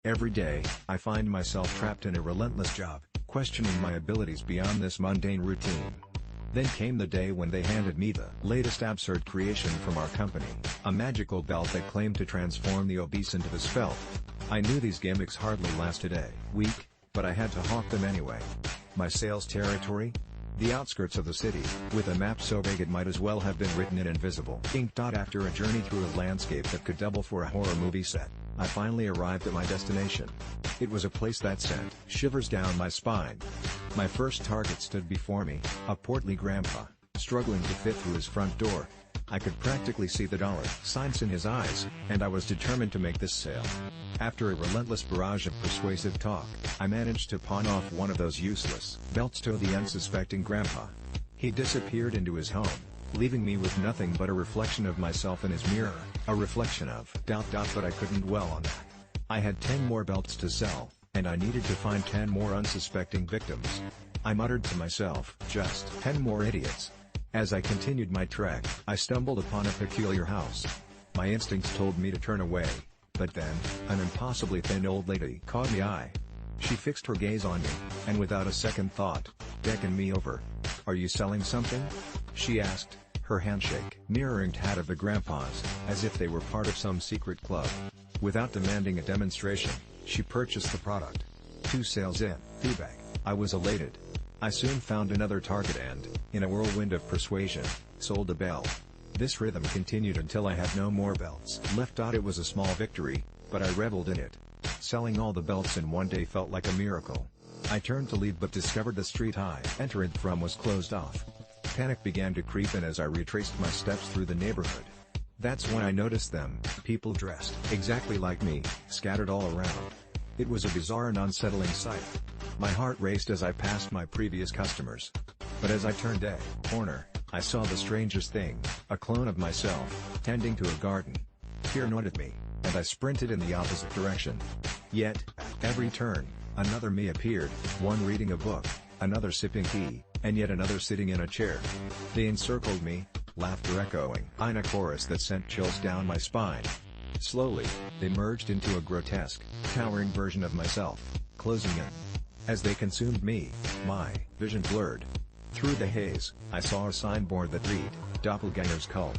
Every day, I find myself trapped in a relentless job, questioning my abilities beyond this mundane routine. Then came the day when they handed me the latest absurd creation from our company, a magical belt that claimed to transform the obese into the svelte. I knew these gimmicks hardly lasted a week, but I had to hawk them anyway. My sales territory? The outskirts of the city, with a map so big it might as well have been written in invisible ink. After a journey through a landscape that could double for a horror movie set, I finally arrived at my destination. It was a place that sent shivers down my spine. My first target stood before me, a portly grandpa, struggling to fit through his front door. I could practically see the dollar signs in his eyes, and I was determined to make this sale. After a relentless barrage of persuasive talk, I managed to pawn off one of those useless belts to the unsuspecting grandpa. He disappeared into his home, leaving me with nothing but a reflection of myself in his mirror, a reflection of doubt. But I couldn't dwell on that. I had 10 more belts to sell, and I needed to find 10 more unsuspecting victims. I muttered to myself, just 10 more idiots. As I continued my trek, I stumbled upon a peculiar house. My instincts told me to turn away, but then, an impossibly thin old lady caught my eye. She fixed her gaze on me, and without a second thought, beckoned me over. "Are you selling something?" she asked, her handshake mirroring that of the grandpa's, as if they were part of some secret club. Without demanding a demonstration, she purchased the product. 2 sales in, feedback, I was elated. I soon found another target and, in a whirlwind of persuasion, sold a belt. This rhythm continued until I had no more belts left. It was a small victory, but I reveled in it. Selling all the belts in one day felt like a miracle. I turned to leave but discovered the street I entered from was closed off. Panic began to creep in as I retraced my steps through the neighborhood. That's when I noticed them, people dressed exactly like me, scattered all around. It was a bizarre and unsettling sight. My heart raced as I passed my previous customers. But as I turned a corner, I saw the strangest thing, a clone of myself, tending to a garden. Fear anointed me, and I sprinted in the opposite direction. Yet, at every turn, another me appeared, one reading a book, another sipping tea, and yet another sitting in a chair. They encircled me, laughter echoing in a chorus that sent chills down my spine. Slowly, they merged into a grotesque, towering version of myself, closing in. As they consumed me, my vision blurred. Through the haze, I saw a signboard that read, "Doppelganger's Cult."